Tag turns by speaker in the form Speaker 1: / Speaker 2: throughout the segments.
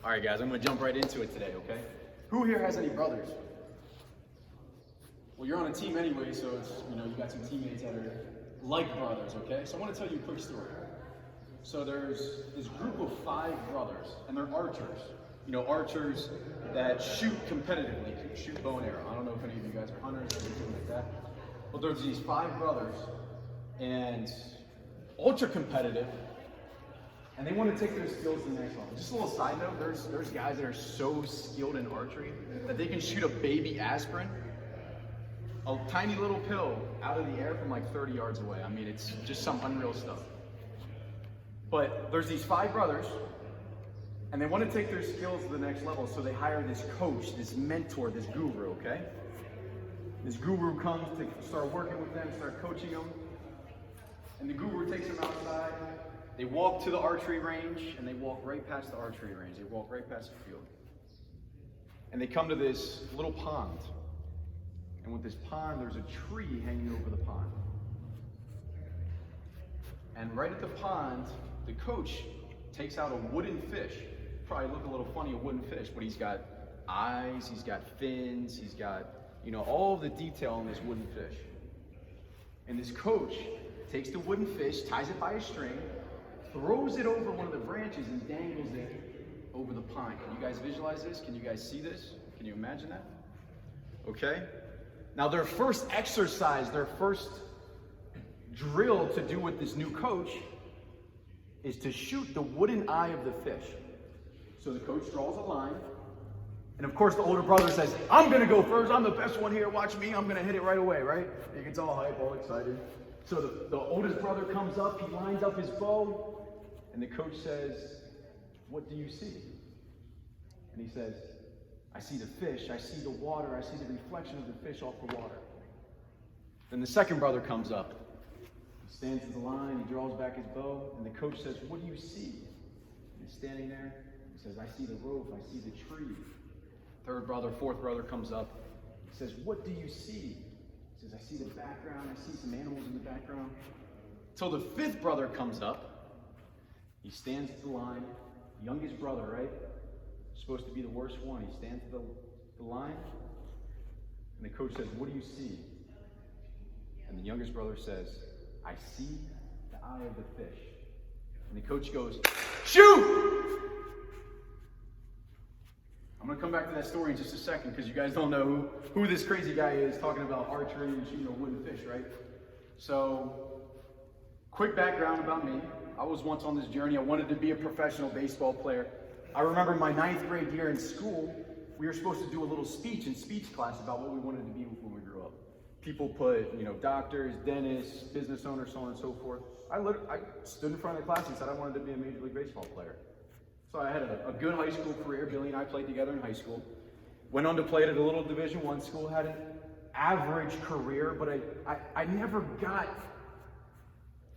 Speaker 1: All right, guys, I'm going to jump right into it today, okay? Who here has any brothers? Well, you're on a team anyway, so it's, you got some teammates that are like brothers, okay? So I want to tell you a quick story. So there's this group of 5 brothers, and they're archers. Archers that shoot competitively, shoot bow and arrow. I don't know if any of you guys are hunters or anything like that. But there's these 5 brothers, and ultra competitive, and they want to take their skills to the next level. Just a little side note, there's guys that are so skilled in archery that they can shoot a baby aspirin, a tiny little pill, out of the air from like 30 yards away. I mean, it's just some unreal stuff. But there's these 5 brothers, and they want to take their skills to the next level, so they hire this coach, this mentor, this guru, okay? This guru comes to start working with them, start coaching them, and the guru takes them outside. They walk to the archery range, and they walk right past the archery range. They walk right past the field. And they come to this little pond. And with this pond, there's a tree hanging over the pond. And right at the pond, the coach takes out a wooden fish. Probably look a little funny, a wooden fish, but he's got eyes, he's got fins, he's got, all the detail on this wooden fish. And this coach takes the wooden fish, ties it by a string, throws it over one of the branches and dangles it over the pond. Can you guys visualize this? Can you guys see this? Can you imagine that? Okay. Now their first exercise, their first drill to do with this new coach is to shoot the wooden eye of the fish. So the coach draws a line, and of course the older brother says, I'm gonna go first, I'm the best one here, watch me, I'm gonna hit it right away, right? He gets all hype, all excited. So the oldest brother comes up, he lines up his bow, and the coach says, what do you see? And he says, I see the fish, I see the water, I see the reflection of the fish off the water. Then the second brother comes up. He stands in the line, he draws back his bow, and the coach says, what do you see? And he's standing there, he says, I see the rope, I see the tree. Third brother, fourth brother comes up, he says, what do you see? He says, I see the background, I see some animals in the background. Till the 5th brother comes up, he stands at the line, youngest brother, right? Supposed to be the worst one. He stands at the line, and the coach says, what do you see? And the youngest brother says, I see the eye of the fish. And the coach goes, shoot! I'm going to come back to that story in just a second because you guys don't know who this crazy guy is talking about archery and shooting a wooden fish, right? So, quick background about me. I was once on this journey. I wanted to be a professional baseball player. I remember my 9th grade year in school, we were supposed to do a little speech in speech class about what we wanted to be when we grew up. People put, doctors, dentists, business owners, so on and so forth. I stood in front of the class and said I wanted to be a Major League Baseball player. So I had a good high school career. Billy and I played together in high school. Went on to play at a little Division I school. Had an average career, but I never got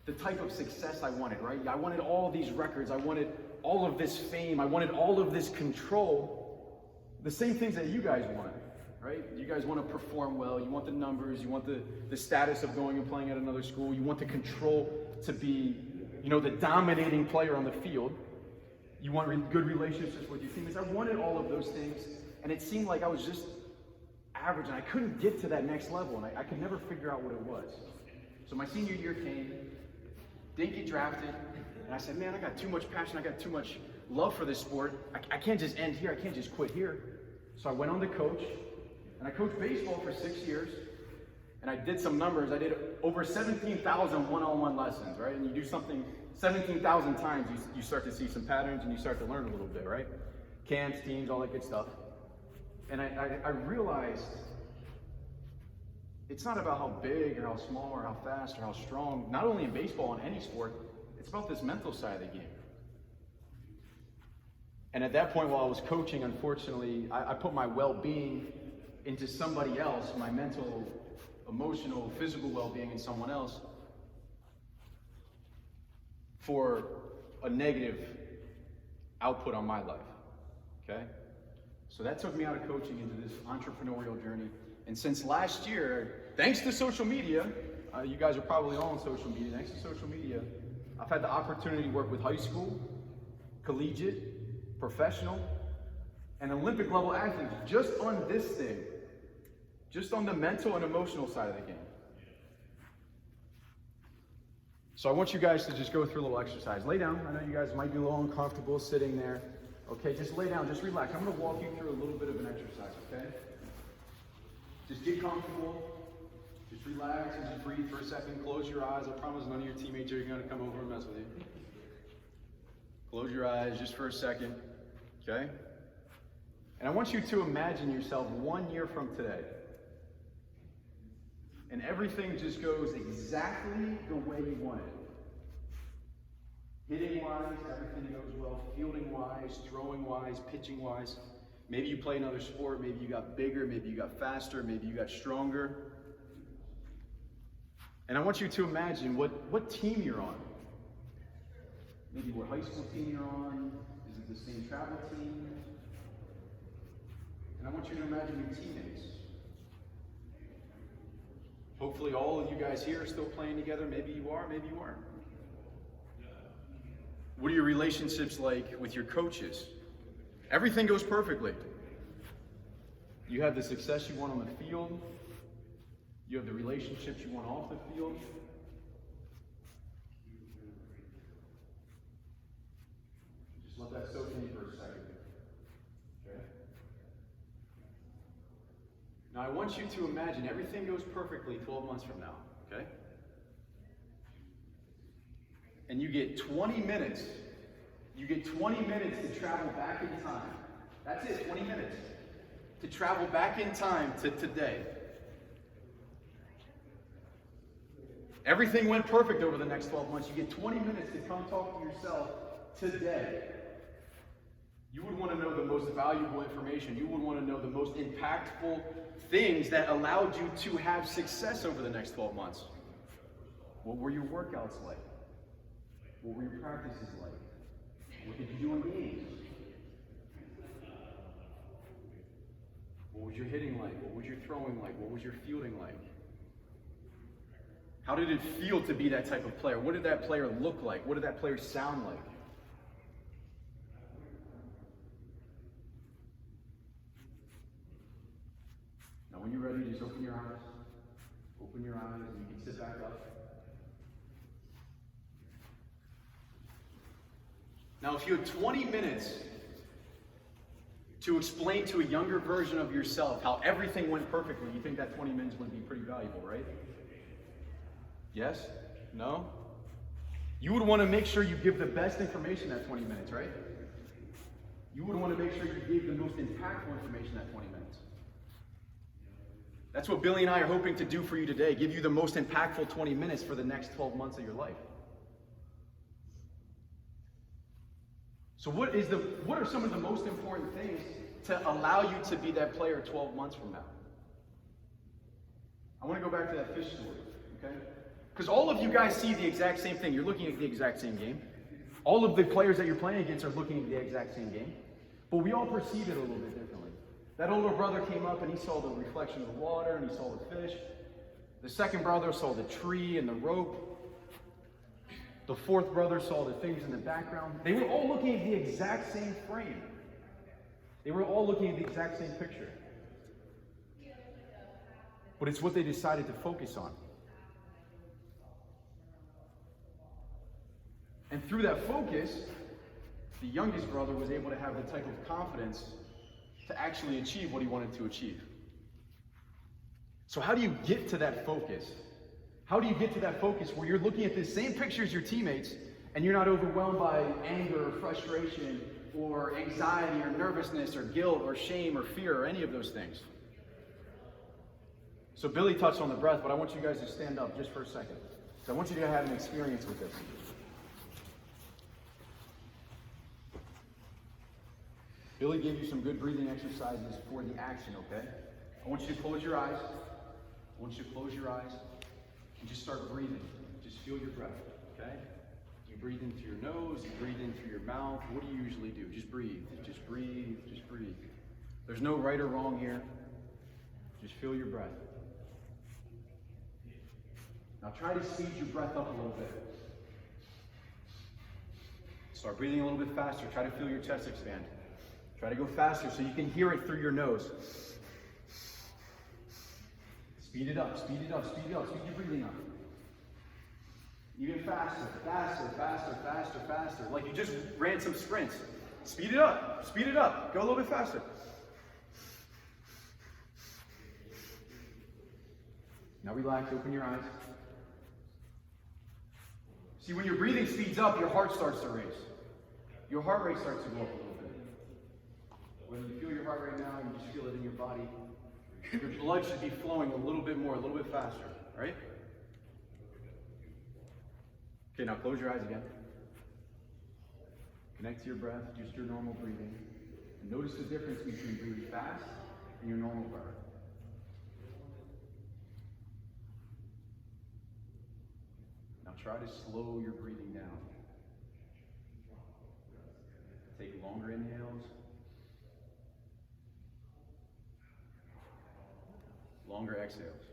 Speaker 1: the type of success I wanted, right? I wanted all these records. I wanted all of this fame. I wanted all of this control. The same things that you guys want, right? You guys want to perform well. You want the numbers. You want the status of going and playing at another school. You want the control to be, the dominating player on the field. You want good relationships with your teammates. I wanted all of those things, and it seemed like I was just average, and I couldn't get to that next level, and I could never figure out what it was. So my senior year came, didn't get drafted, and I said, man, I got too much passion, I got too much love for this sport. I can't just end here, I can't just quit here. So I went on to coach, and I coached baseball for 6 years, and I did some numbers. I did over 17,000 one-on-one lessons, right? And you do something 17,000 times, you start to see some patterns, and you start to learn a little bit, right? Camps, teams, all that good stuff. And I realized it's not about how big or how small or how fast or how strong, not only in baseball, in any sport, it's about this mental side of the game. And at that point, while I was coaching, unfortunately, I put my well-being into somebody else, my mental, emotional, physical well-being in someone else, for a negative output on my life, okay? So that took me out of coaching into this entrepreneurial journey. And since last year, thanks to social media, you guys are probably all on social media, thanks to social media, I've had the opportunity to work with high school, collegiate, professional, and Olympic level athletes just on this thing, just on the mental and emotional side of the game. So I want you guys to just go through a little exercise. Lay down. I know you guys might be a little uncomfortable sitting there. Okay, just lay down, just relax. I'm going to walk you through a little bit of an exercise, okay? Just get comfortable. Just relax and just breathe for a second. Close your eyes. I promise none of your teammates are going to come over and mess with you. Close your eyes just for a second, okay? And I want you to imagine yourself 1 year from today. And everything just goes exactly the way you want it. Hitting-wise, everything goes well. Fielding-wise, throwing-wise, pitching-wise. Maybe you play another sport. Maybe you got bigger. Maybe you got faster. Maybe you got stronger. And I want you to imagine what team you're on. Maybe what high school team you're on. Is it the same travel team? And I want you to imagine your teammates. Hopefully all of you guys here are still playing together. Maybe you are, maybe you aren't. What are your relationships like with your coaches? Everything goes perfectly. You have the success you want on the field. You have the relationships you want off the field. Just let that soak in for a second. Okay? Now I want you to imagine everything goes perfectly 12 months from now, okay? And you get 20 minutes. You get 20 minutes to travel back in time. That's it, 20 minutes. To travel back in time to today. Everything went perfect over the next 12 months. You get 20 minutes to come talk to yourself today. You would want to know the most valuable information. You would want to know the most impactful things that allowed you to have success over the next 12 months. What were your workouts like? What were your practices like? What did you do in games? What was your hitting like? What was your throwing like? What was your fielding like? How did it feel to be that type of player? What did that player look like? What did that player sound like? Now when you're ready, just open your eyes. Open your eyes and you can sit back up. Now if you had 20 minutes to explain to a younger version of yourself how everything went perfectly, you think that 20 minutes would be pretty valuable, right? Yes? No? You would want to make sure you give the best information that 20 minutes, right? You would want to make sure you gave the most impactful information that 20 minutes. That's what Billy and I are hoping to do for you today, give you the most impactful 20 minutes for the next 12 months of your life. So what are some of the most important things to allow you to be that player 12 months from now? I want to go back to that fish story, okay? Because all of you guys see the exact same thing. You're looking at the exact same game. All of the players that you're playing against are looking at the exact same game. But we all perceive it a little bit differently. That older brother came up and he saw the reflection of the water and he saw the fish. The second brother saw the tree and the rope. The fourth brother saw the things in the background. They were all looking at the exact same frame. They were all looking at the exact same picture. But it's what they decided to focus on. And through that focus, the youngest brother was able to have the type of confidence to actually achieve what he wanted to achieve. So how do you get to that focus? How do you get to that focus where you're looking at the same picture as your teammates and you're not overwhelmed by anger or frustration or anxiety or nervousness or guilt or shame or fear or any of those things? So Billy touched on the breath, but I want you guys to stand up just for a second. So I want you to have an experience with this. Billy gave you some good breathing exercises for the action, okay? I want you to close your eyes. I want you to close your eyes and just start breathing. Just feel your breath, okay? You breathe in through your nose, you breathe in through your mouth. What do you usually do? Just breathe, just breathe, just breathe. There's no right or wrong here. Just feel your breath. Now try to speed your breath up a little bit. Start breathing a little bit faster. Try to feel your chest expand. Try to go faster so you can hear it through your nose. Speed it up, speed it up, speed it up, speed your breathing up. Even faster, faster, faster, faster, faster. Like you just ran some sprints. Speed it up, speed it up. Go a little bit faster. Now relax, open your eyes. See, when your breathing speeds up, your heart starts to race. Your heart rate starts to go up a little bit. Whether you feel your heart rate now, you just feel it in your body. Your blood should be flowing a little bit more, a little bit faster, right? Okay, now close your eyes again. Connect to your breath, just your normal breathing. And notice the difference between breathing fast and your normal breath. Now try to slow your breathing down. Take longer inhales. Longer exhales.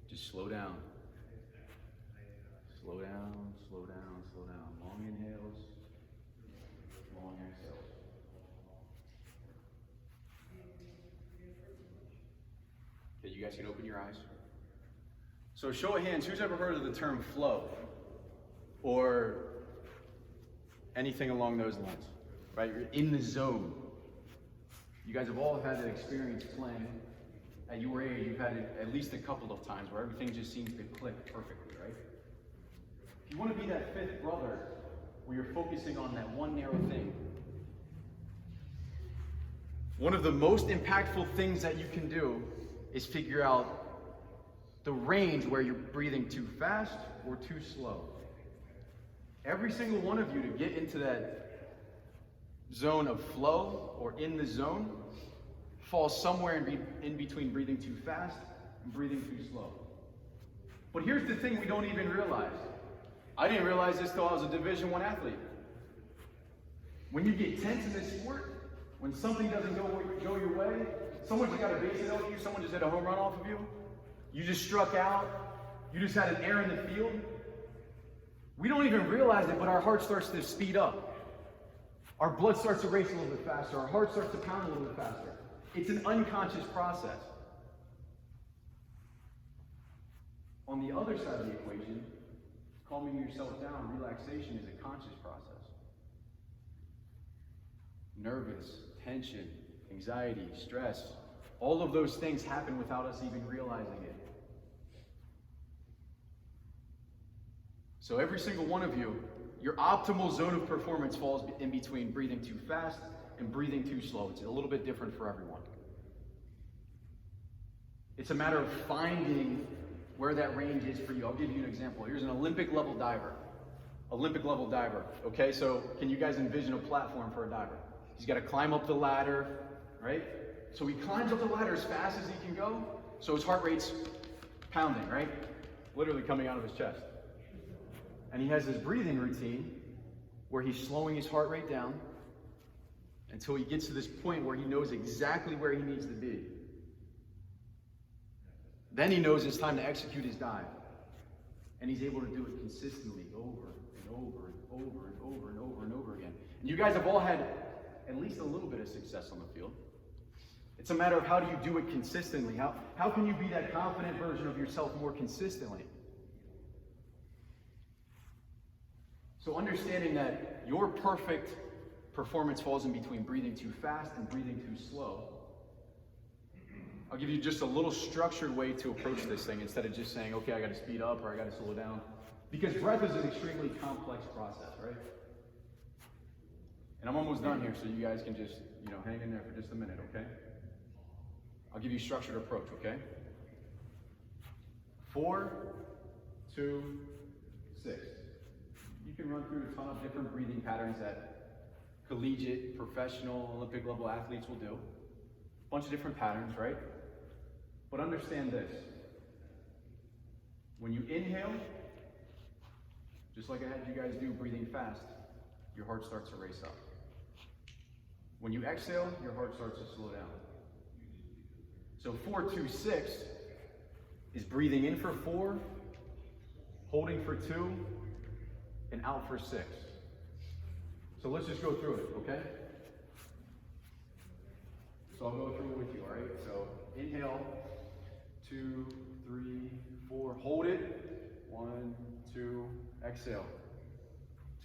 Speaker 1: Just slow down. Slow down, slow down, slow down. Long inhales, long exhales. Okay, you guys can open your eyes. So show of hands, who's ever heard of the term flow? Or anything along those lines, right? You're in the zone. You guys have all had that experience playing. At your age, you've had it at least a couple of times where everything just seems to click perfectly, right? If you want to be that fifth brother where you're focusing on that one narrow thing, one of the most impactful things that you can do is figure out the range where you're breathing too fast or too slow. Every single one of you to get into that zone of flow or in the zone falls somewhere in between breathing too fast and breathing too slow. But here's the thing we don't even realize. I didn't realize this till I was a Division I athlete. When you get tense in this sport, when something doesn't go your way, someone just got a base hit off you, someone just hit a home run off of you, you just struck out, you just had an error in the field, we don't even realize it, but our heart starts to speed up. Our blood starts to race a little bit faster. Our heart starts to pound a little bit faster. It's an unconscious process. On the other side of the equation, calming yourself down, relaxation is a conscious process. Nervous, tension, anxiety, stress, all of those things happen without us even realizing it. So every single one of you, your optimal zone of performance falls in between breathing too fast and breathing too slow. It's a little bit different for everyone. It's a matter of finding where that range is for you. I'll give you an example. Here's an Olympic level diver. Olympic level diver. Okay, so can you guys envision a platform for a diver? He's got to climb up the ladder, right? So he climbs up the ladder as fast as he can go. So his heart rate's pounding, right? Literally coming out of his chest. And he has this breathing routine where he's slowing his heart rate down until he gets to this point where he knows exactly where he needs to be. Then he knows it's time to execute his dive. And he's able to do it consistently over and over and over and over and over and over again. And you guys have all had at least a little bit of success on the field. It's a matter of how do you do it consistently? How can you be that confident version of yourself more consistently? So understanding that your perfect performance falls in between breathing too fast and breathing too slow. I'll give you just a little structured way to approach this thing instead of just saying, okay, I got to speed up or I got to slow down. Because breath is an extremely complex process, right? And I'm almost done here, so you guys can just, hang in there for just a minute, okay? I'll give you a structured approach, okay? 4, 2, 6. You can run through a ton of different breathing patterns that collegiate, professional, Olympic level athletes will do. A bunch of different patterns, right? But understand this. When you inhale, just like I had you guys do breathing fast, your heart starts to race up. When you exhale, your heart starts to slow down. So 4, 2, 6 is breathing in for 4, holding for 2, and out for 6. So let's just go through it, okay? So I'll go through it with you, all right? So inhale, 2, 3, 4, hold it. 1, 2, exhale.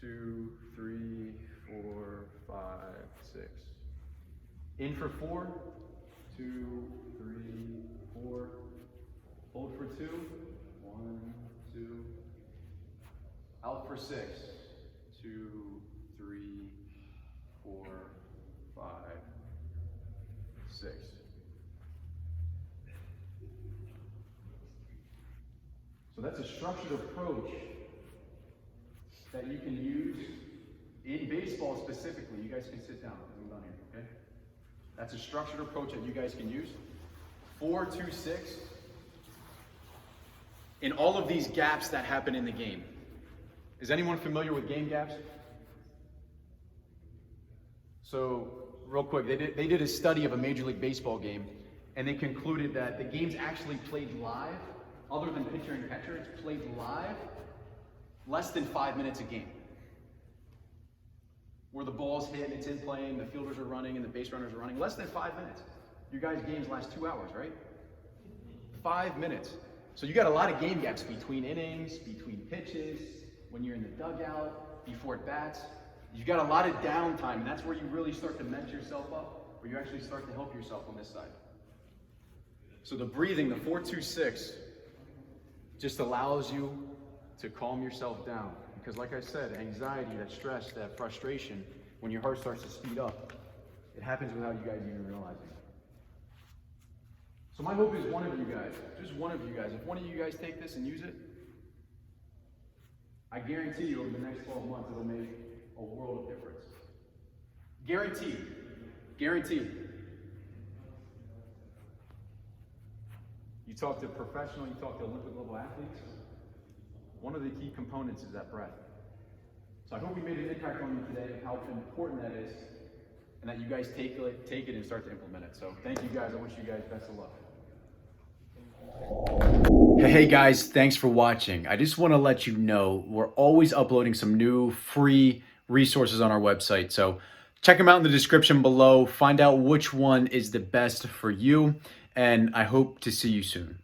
Speaker 1: 2, 3, 4, 5, 6. In for 4, 2, 3, 4. Hold for 2, 1, 2. Out for 6, 2, 3, 4, 5, 6. So that's a structured approach that you can use in baseball specifically. You guys can sit down. Move on here, okay? That's a structured approach that you guys can use. 4, 2, 6. In all of these gaps that happen in the game. Is anyone familiar with game gaps? So, real quick, they did a study of a Major League Baseball game, and they concluded that the game's actually played live, other than pitcher and catcher, it's played live less than 5 minutes a game. Where the ball's hit, it's in play, and the fielders are running, and the base runners are running, less than 5 minutes. Your guys' games last 2 hours, right? 5 minutes. So you got a lot of game gaps between innings, between pitches, when you're in the dugout, before at bats. You got a lot of downtime, and that's where you really start to mess yourself up, where you actually start to help yourself on this side. So the breathing, the 4-2-6, just allows you to calm yourself down. Because like I said, anxiety, that stress, that frustration, when your heart starts to speed up, it happens without you guys even realizing. So my hope is one of you guys, just one of you guys, if one of you guys take this and use it, I guarantee you over the next 12 months it'll make a world of difference. Guaranteed. Guaranteed. You talk to professional, you talk to Olympic level athletes, one of the key components is that breath. So I hope we made an impact on you today of how important that is, and that you guys take it and start to implement it. So thank you guys. I wish you guys best of luck. Hey guys, thanks for watching. I just want to let you know we're always uploading some new free resources on our website. So check them out in the description below. Find out which one is the best for you. And I hope to see you soon.